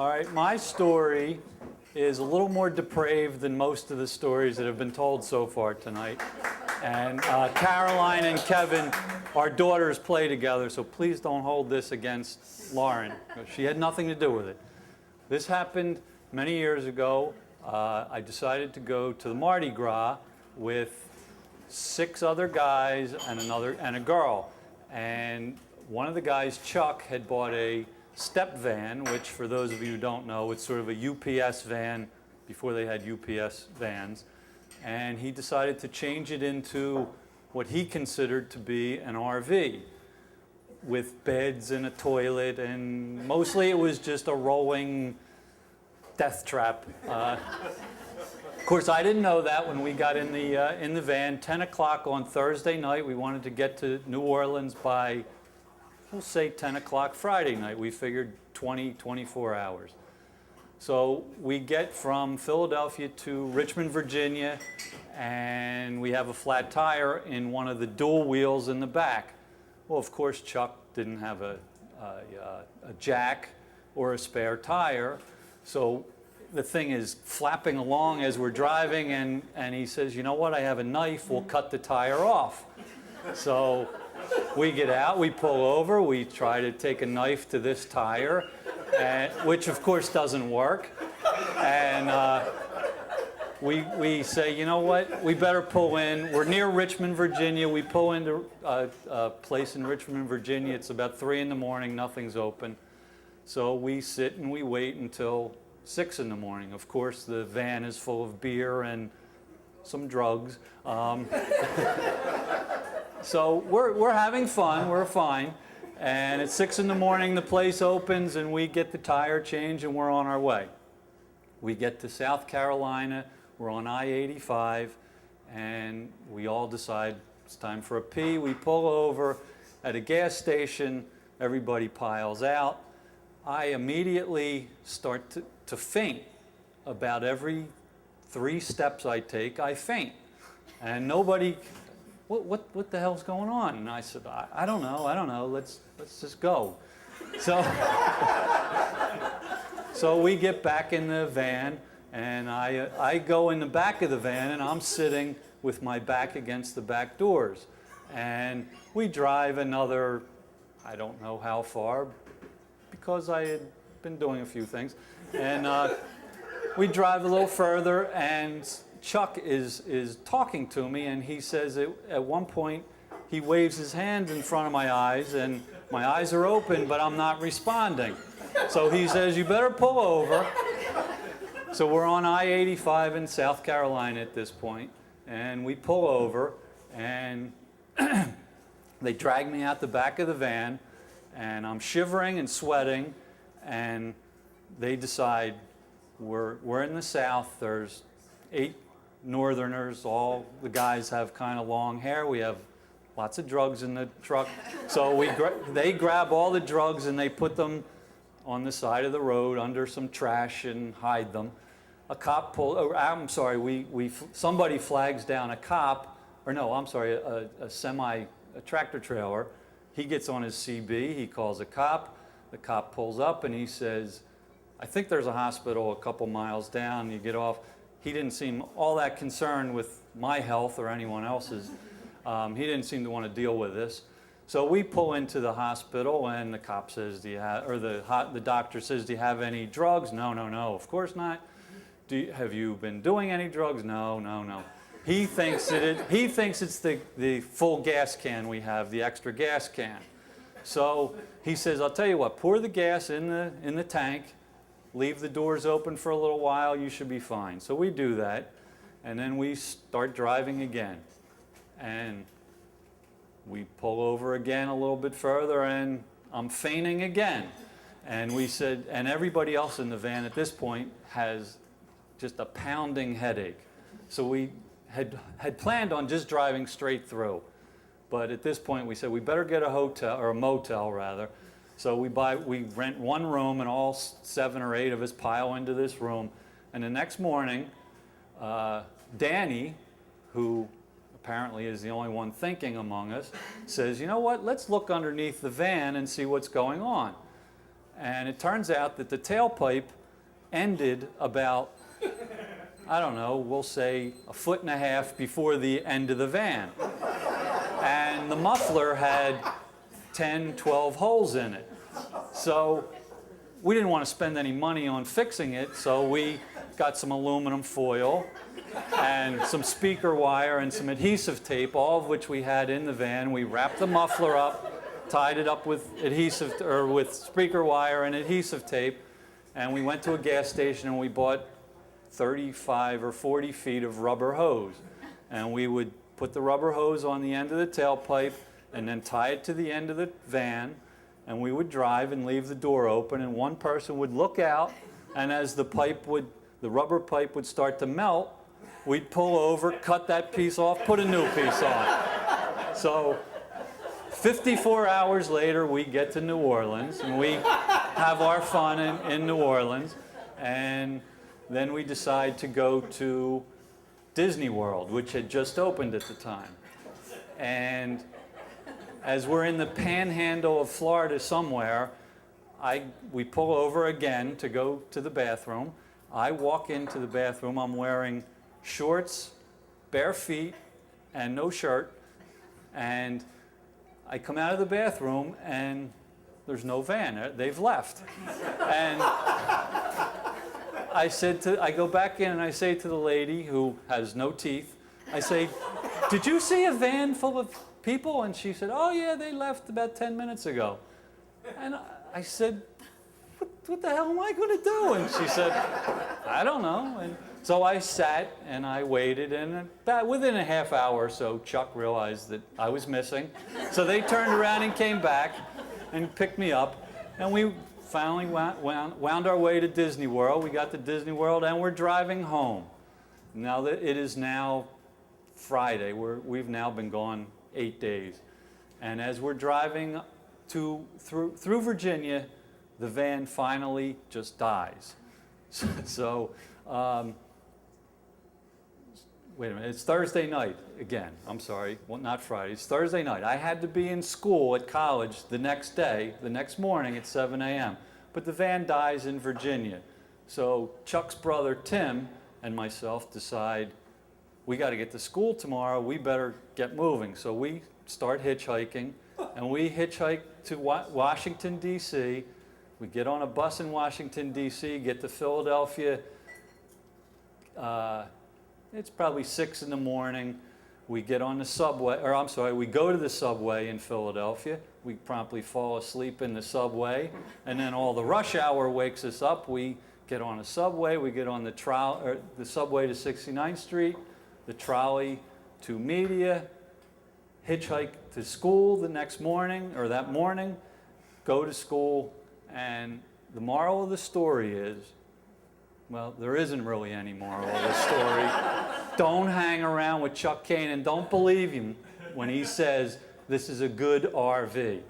All right, my story is a little more depraved than most of the stories that have been told so far tonight. And Caroline and Kevin, our daughters, play together, so please don't hold this against Lauren. She had nothing to do with it. This happened many years ago. I decided to go to the Mardi Gras with 6 other guys and a girl. And one of the guys, Chuck, had bought a step van, which for those of you who don't know, it's sort of a UPS van before they had UPS vans. And he decided to change it into what he considered to be an RV with beds and a toilet, and mostly it was just a rolling death trap. Of course, I didn't know that when we got in the van. 10 o'clock on Thursday night. We wanted to get to New Orleans by, we'll say 10 o'clock Friday night. We figured 24 hours. So we get from Philadelphia to Richmond, Virginia, and we have a flat tire in one of the dual wheels in the back. Well, of course, Chuck didn't have a jack or a spare tire, so the thing is flapping along as we're driving, and he says, you know what, I have a knife, we'll cut the tire off. So we get out, we pull over, we try to take a knife to this tire, which of course doesn't work. And we say, you know what, we better pull in. We're near Richmond, Virginia. We pull into a place in Richmond, Virginia. It's about 3 in the morning, nothing's open. So we sit and we wait until 6 in the morning. Of course, the van is full of beer and some drugs. So we're having fun, we're fine. And at 6 in the morning, the place opens and we get the tire change and we're on our way. We get to South Carolina, we're on I-85, and we all decide it's time for a pee. We pull over at a gas station, everybody piles out. I immediately start to faint. About every 3 steps I take, I faint. And nobody, what the hell's going on? And I said, I don't know, let's just go. So we get back in the van, and I go in the back of the van, and I'm sitting with my back against the back doors. And we drive another, I don't know how far, because I had been doing a few things. And we drive a little further, and Chuck is talking to me, and he says at one point, he waves his hand in front of my eyes, and my eyes are open, but I'm not responding. So he says, you better pull over. So we're on I-85 in South Carolina at this point, and we pull over, and they drag me out the back of the van, and I'm shivering and sweating, and they decide we're in the South. There's 8 Northerners. All the guys have kind of long hair. We have lots of drugs in the truck. So they grab all the drugs and they put them on the side of the road under some trash and hide them. A cop somebody flags down a cop, or no, I'm sorry, a tractor trailer. He gets on his CB, he calls a cop. The cop pulls up and he says, I think there's a hospital a couple miles down. You get off. He didn't seem all that concerned with my health or anyone else's. He didn't seem to want to deal with this. So we pull into the hospital, and the cop says, the doctor says, do you have any drugs? No, of course not. Have you been doing any drugs? No. He thinks it's the full gas can we have, the extra gas can. So he says, I'll tell you what, pour the gas in the tank, leave the doors open for a little while, you should be fine. So we do that, and then we start driving again. And we pull over again a little bit further, and I'm fainting again. And we said, and everybody else in the van at this point has just a pounding headache. So we had planned on just driving straight through. But at this point, we said, we better get a hotel, or a motel rather. So we rent one room, and all 7 or 8 of us pile into this room. And the next morning, Danny, who apparently is the only one thinking among us, says, you know what, let's look underneath the van and see what's going on. And it turns out that the tailpipe ended about, I don't know, we'll say 1.5 feet before the end of the van. And the muffler had 10, 12 holes in it. So we didn't want to spend any money on fixing it, so we got some aluminum foil and some speaker wire and some adhesive tape, all of which we had in the van. We wrapped the muffler up, tied it up with adhesive or with speaker wire and adhesive tape, and we went to a gas station and we bought 35 or 40 feet of rubber hose. And we would put the rubber hose on the end of the tailpipe and then tie it to the end of the van, and we would drive and leave the door open, and one person would look out, and as the rubber pipe would start to melt, we'd pull over, cut that piece off, put a new piece on. So 54 hours later, we get to New Orleans, and we have our fun in New Orleans, and then we decide to go to Disney World, which had just opened at the time. And as we're in the panhandle of Florida somewhere, we pull over again to go to the bathroom. I walk into the bathroom. I'm wearing shorts, bare feet, and no shirt. And I come out of the bathroom, and there's no van. They've left. And I go back in, and I say to the lady who has no teeth, I say, "Did you see a van full of people?" And she said, "Oh yeah, they left about 10 minutes ago." And I said, what the hell am I going to do? And she said, "I don't know." And so I sat and I waited, and about within a half hour or so, Chuck realized that I was missing. So they turned around and came back and picked me up, and we finally wound our way to Disney World. We got to Disney World, and we're driving home. Now that it is now Friday, we've now been gone 8 days. And as we're driving through Virginia, the van finally just dies. So wait a minute, it's Thursday night again. I'm sorry, well, not Friday, it's Thursday night. I had to be in school at college the next day, the next morning at 7 a.m. But the van dies in Virginia. So Chuck's brother Tim and myself decide, we got to get to school tomorrow, we better get moving. So we start hitchhiking, and we hitchhike to Washington, D.C. We get on a bus in Washington, D.C., get to Philadelphia. It's probably 6 in the morning. We get on the subway, or I'm sorry, we go to the subway in Philadelphia. We promptly fall asleep in the subway, and then all the rush hour wakes us up. We get on a subway, we get on the subway to 69th Street, the trolley to Media, hitchhike to school the next morning, or that morning, go to school, and the moral of the story is, well, there isn't really any moral of the story. Don't hang around with Chuck Kane, and don't believe him when he says this is a good RV.